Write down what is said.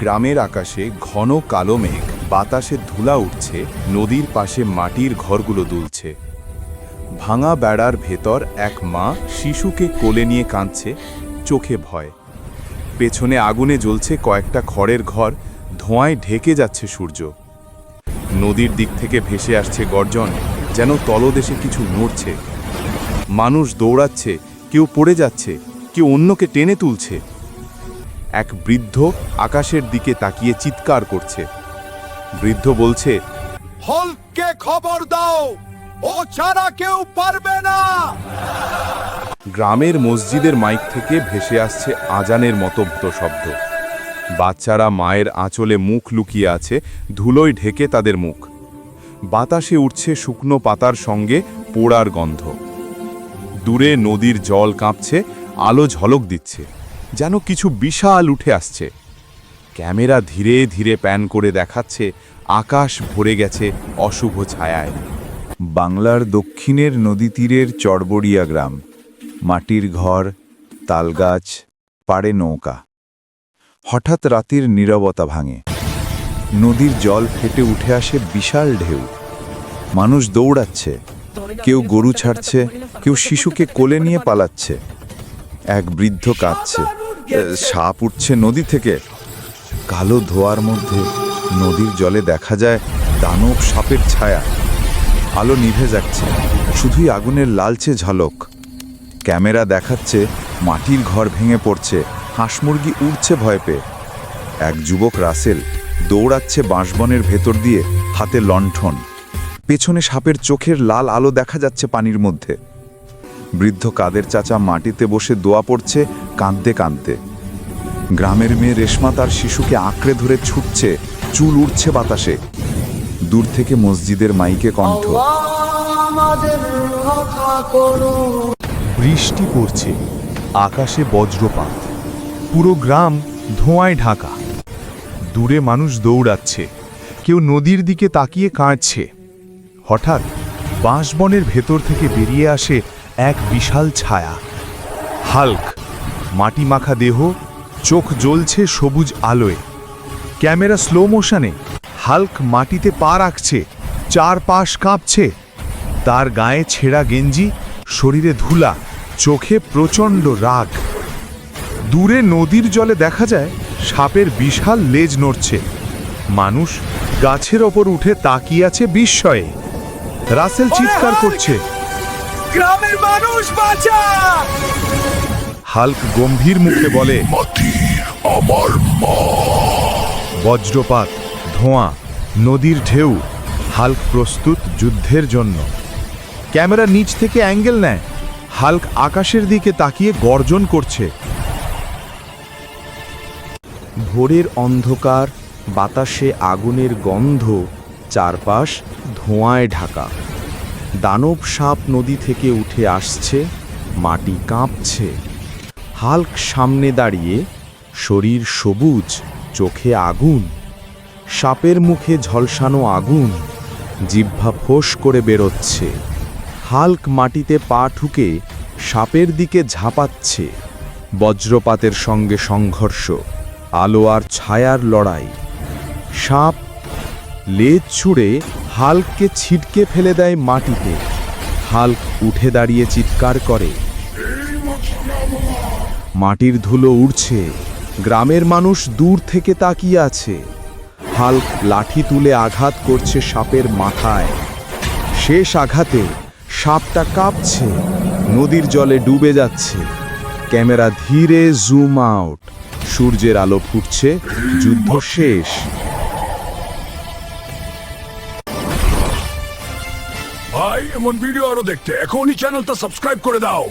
গ্রামের আকাশে ঘন কালো মেঘ, বাতাসে ধুলা উঠছে, নদীর পাশে মাটির ঘরগুলো দুলছে। ভাঙা বেড়ার ভেতর এক মা শিশুকে কোলে নিয়ে কাঁদছে, চোখে ভয়। পেছনে আগুনে জ্বলছে কয়েকটা খড়ের ঘর, ধোঁয়ায় ঢেকে যাচ্ছে সূর্য। নদীর দিক থেকে ভেসে আসছে গর্জন, যেন তলদেশে কিছু নড়ছে। মানুষ দৌড়াচ্ছে, কেউ পড়ে যাচ্ছে, কেউ অন্যকে টেনে তুলছে। এক বৃদ্ধ আকাশের দিকে তাকিয়ে চিৎকার করছে। বৃদ্ধ বলছে, হল্ককে খবর দাও, ও ছাড়া কেউ পারবে না। গ্রামের মসজিদের মাইক থেকে ভেসে আসছে আজানের মতো শব্দ। বাচ্চারা মায়ের আঁচলে মুখ লুকিয়ে আছে, ধুলোয় ঢেকে তাদের মুখ। বাতাসে উঠছে শুকনো পাতার সঙ্গে পোড়ার গন্ধ। দূরে নদীর জল কাঁপছে, আলো ঝলক দিচ্ছে, যেন কিছু বিশাল উঠে আসছে। ক্যামেরা ধীরে ধীরে প্যান করে দেখাচ্ছে আকাশ ভরে গেছে অশুভ ছায়ায়। বাংলার দক্ষিণের নদী তীরের চড়বড়িয়া গ্রাম, মাটির ঘর, তালগাছ, পাড়ে নৌকা। হঠাৎ রাতের নীরবতা ভাঙে। নদীর জল ফেটে উঠে আসে বিশাল ঢেউ। মানুষ দৌড়াচ্ছে, কেউ গরু ছাড়ছে, কেউ শিশুকে কোলে নিয়ে পালাচ্ছে। এক বৃদ্ধ কাঁদছে, সাপ উঠছে নদী থেকে। কালো ধোয়ার মধ্যে নদীর জলে দেখা যায় দানব সাপের ছায়া। আলো নিভে যাচ্ছে, শুধুই আগুনের লালচে ঝলক। ক্যামেরা দেখাচ্ছে মাটির ঘর ভেঙে পড়ছে, হাঁস মুরগি উড়ছে ভয় পেয়ে। এক যুবক রাসেল দৌড়াচ্ছে বাঁশবনের ভেতর দিয়ে, হাতে লণ্ঠন। পেছনে সাপের চোখের লাল আলো দেখা যাচ্ছে পানির মধ্যে। বৃদ্ধ কাদের চাচা মাটিতে বসে দোয়া পড়ছে, কাঁদতে কাঁদতে। গ্রামের মেয়ে রেশমা তার শিশুকে আঁকড়ে ধরে ছুটছে, চুল উঠছে বাতাসে। দূর থেকে মসজিদের মাইকে কণ্ঠ। বৃষ্টি পড়ছে, আকাশে বজ্রপাত, পুরো গ্রাম ধোঁয়ায় ঢাকা। দূরে মানুষ দৌড়াচ্ছে, কেউ নদীর দিকে তাকিয়ে কাঁদছে। হঠাৎ বাঁশবনের ভেতর থেকে বেরিয়ে আসে এক বিশাল ছায়া। হাল্ক, মাটি মাখা দেহ, চোখ জ্বলছে সবুজ আলোয়। Camera slow মোশনে। হাল্ক মাটিতে পা রাখছে, চারপাশ কাঁপছে। তার গায়ে ছেঁড়া গেঞ্জি, শরীরে ধুলা, চোখে প্রচণ্ড রাগ। দূরে নদীর জলে দেখা যায় সাপের বিশাল লেজ নড়ছে। মানুষ গাছের ওপর উঠে তাকিয়ে আছে বিস্ময়ে। রাসেল চিৎকার করছে, গ্রামের মানুষ বাঁচা! হাল্ক গম্ভীর মুখে বলে, আমার মা। বজ্রপাত, ধোঁয়া, নদীর ঢেউ। হাল্ক প্রস্তুত যুদ্ধের জন্য। ক্যামেরা নিচ থেকে অ্যাঙ্গেল নেয়। হাল্ক আকাশের দিকে তাকিয়ে গর্জন করছে। ভোরের অন্ধকার, বাতাসে আগুনের গন্ধ, চারপাশ ধোঁয়ায় ঢাকা। দানব সাপ নদী থেকে উঠে আসছে, মাটি কাঁপছে। হাল্ক সামনে দাঁড়িয়ে, শরীর সবুজ, চোখে আগুন। সাপের মুখে ঝলসানো আগুন, জিহ্বা ফোঁস করে বেরোচ্ছে। হাল্ক মাটিতে পা ঠুকে সাপের দিকে ঝাঁপাচ্ছে। বজ্রপাতের সঙ্গে সংঘর্ষ, আলো আর ছায়ার লড়াই। সাপ লেজ ছুঁড়ে হাল্ককে ছিটকে ফেলে দেয় মাটিতে। হাল্ক উঠে দাঁড়িয়ে চিৎকার করে। মাটির ধুলো উড়ছে, গ্রামের মানুষ দূর থেকে তাকিয়ে আছে। হাল্ক লাঠি তুলে আঘাত করছে সাপের মাথায়। শেষ আঘাতে সাপটা কাঁপছে, নদীর জলে ডুবে যাচ্ছে। ক্যামেরা ধীরে জুম আউট। সূর্যের আলো ফুটছে, যুদ্ধ শেষ। ভাই, এমন ভিডিও আরো দেখতে এখনই চ্যানেলটা সাবস্ক্রাইব করে দাও।